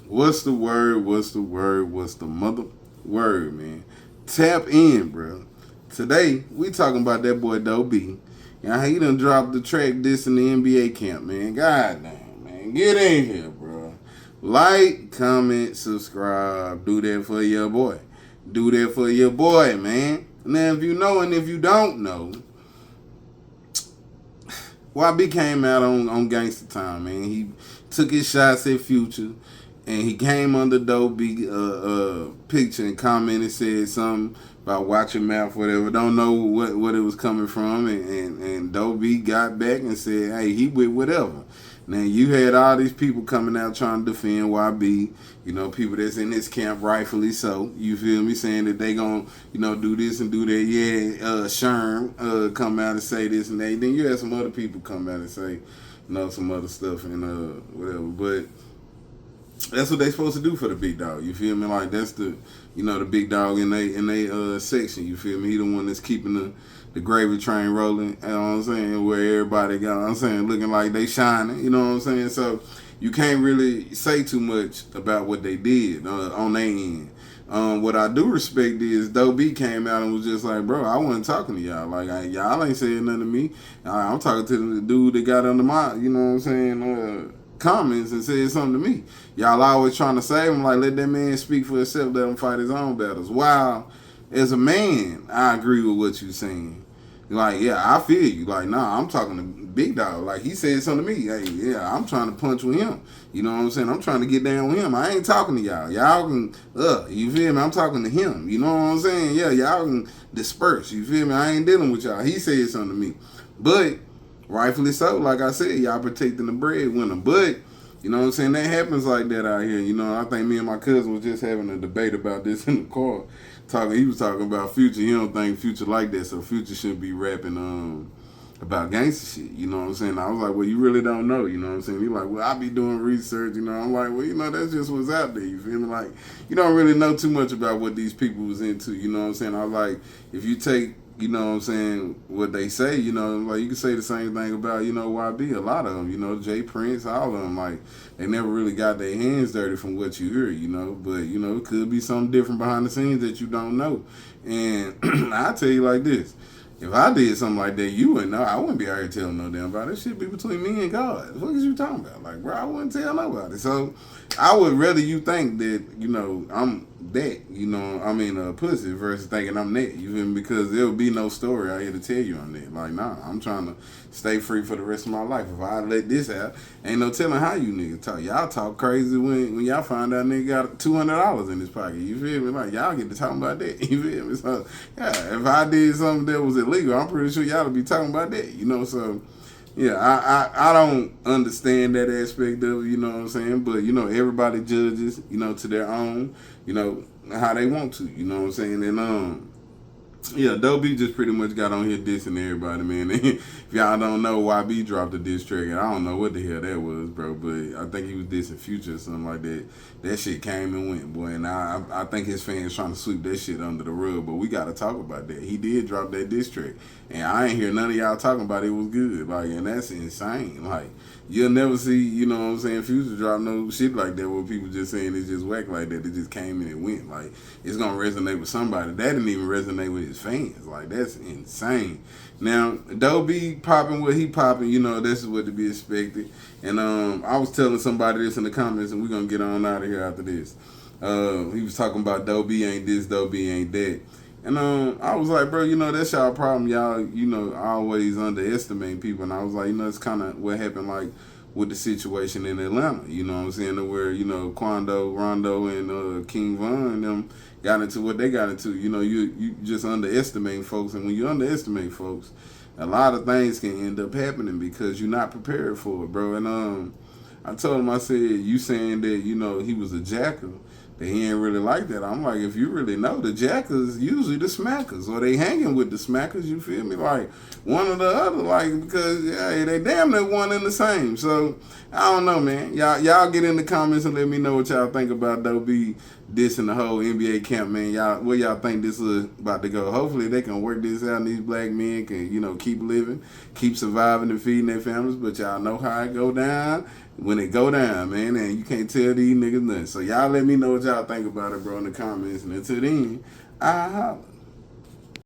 What's the word? What's the word? What's the mother word, man? Tap in, bro. Today, we talking about that boy Doe B. Now, he done dropped the track this in the NBA camp, man. God damn, man. Get in here, bro. Like, comment, subscribe. Do that for your boy. Do that for your boy, man. Now, if you know and if you don't know, YB came out on Gangsta Time, man. He took his shots at Future, and he came under Doe B picture and commented, said something about watching mouth, whatever. Don't know what it was coming from, and Doe B got back and said, hey, he with whatever. Now you had all these people coming out trying to defend YB, people that's in his camp, rightfully so. You feel me? Saying that they gonna, do this and do that. Yeah, Sherm come out and say this and that. Then you had some other people come out and say, some other stuff and whatever. But that's what they supposed to do for the big dog. You feel me? Like that's the the big dog in they section. You feel me? He the one that's keeping the gravy train rolling. You know what I'm saying? Where everybody got, looking like they shining. You know what I'm saying? So you can't really say too much about what they did on their end. What I do respect is Doe B came out and was just like, bro, I wasn't talking to y'all. Like, y'all ain't saying nothing to me. I'm talking to the dude that got under my, comments and said something to me. Y'all always trying to save him, like, let that man speak for himself, let him fight his own battles. While, as a man, I agree with what you're saying. Like, yeah, I feel you. Like, nah, I'm talking to Big Dog. Like, he said something to me. Hey, yeah, I'm trying to punch with him. You know what I'm saying? I'm trying to get down with him. I ain't talking to y'all. Y'all can, you feel me? I'm talking to him. You know what I'm saying? Yeah, y'all can disperse. You feel me? I ain't dealing with y'all. He said something to me. But, rightfully so, like I said, y'all protecting the breadwinner. But, you know what I'm saying? That happens like that out here. I think me and my cousin was just having a debate about this in the car. He was talking about Future. He don't think Future like that, so Future should be rapping about gangster shit. You know what I'm saying? I was like, well, you really don't know. You know what I'm saying? He like, well, I be doing research. I'm like, well, that's just what's out there. You feel me? Like, you don't really know too much about what these people was into. You know what I'm saying? I was like, if you take what they say, like you can say the same thing about, YB, a lot of them, Jay Prince, all of them, like, they never really got their hands dirty from what you hear, but, it could be something different behind the scenes that you don't know. And I'll tell you like this, if I did something like that, you wouldn't know. I wouldn't be out here telling no damn about it. It should be between me and God. What is you talking about? Like, bro, I wouldn't tell nobody. So I would rather you think that, I'm that, I'm a pussy versus thinking I'm that. You feel me? Because there would be no story out here to tell you I'm that. Like, nah, I'm trying to stay free for the rest of my life. If I let this out, ain't no telling how you niggas talk. Y'all talk crazy when y'all find out nigga got $200 in his pocket. You feel me? Like, y'all get to talking about that. You feel me? So, yeah, if I did something that was illegal, I'm pretty sure y'all would be talking about that. So, yeah, I don't understand that aspect of it, you know what I'm saying? But, everybody judges, to their own, how they want to, you know what I'm saying? And, yeah, Doe B just pretty much got on here dissing everybody, man. If y'all don't know, YB dropped a diss track, and I don't know what the hell that was, bro, but I think he was dissing Future or something like that. That shit came and went, boy, and I think his fans trying to sweep that shit under the rug, but we got to talk about that. He did drop that diss track, and I ain't hear none of y'all talking about it was good, like, and that's insane. Like, you'll never see, Future drop no shit like that where people just saying it's just whack like that. It just came and it went. Like, it's going to resonate with somebody. That didn't even resonate with his fans. Like, that's insane. Now, Doe B popping what he popping, this is what to be expected. And I was telling somebody this in the comments, and we're going to get on out of here after this. He was talking about Doe B ain't this, Doe B ain't that. And I was like, bro, that's y'all problem. Y'all, always underestimate people. And I was like, it's kind of what happened, like, with the situation in Atlanta. You know what I'm saying? Where, Quando, Rondo, and King Von and them got into what they got into. You just underestimate folks. And when you underestimate folks, a lot of things can end up happening because you're not prepared for it, bro. And I told him, I said, you saying that, he was a jacker, that he ain't really like that. I'm like, if you really know, the jackers usually the smackers, or they hanging with the smackers, you feel me? Like, one or the other, like, because, yeah, they damn near one and the same. So, I don't know, man. Y'all get in the comments and let me know what y'all think about Doe B dissing the whole NBA camp, man. Where y'all think this is about to go? Hopefully they can work this out and these black men can, keep living, keep surviving and feeding their families. But y'all know how it go down. when it go down, man, and you can't tell these niggas nothing. So y'all let me know what y'all think about it, bro, in the comments. And until then, I holla.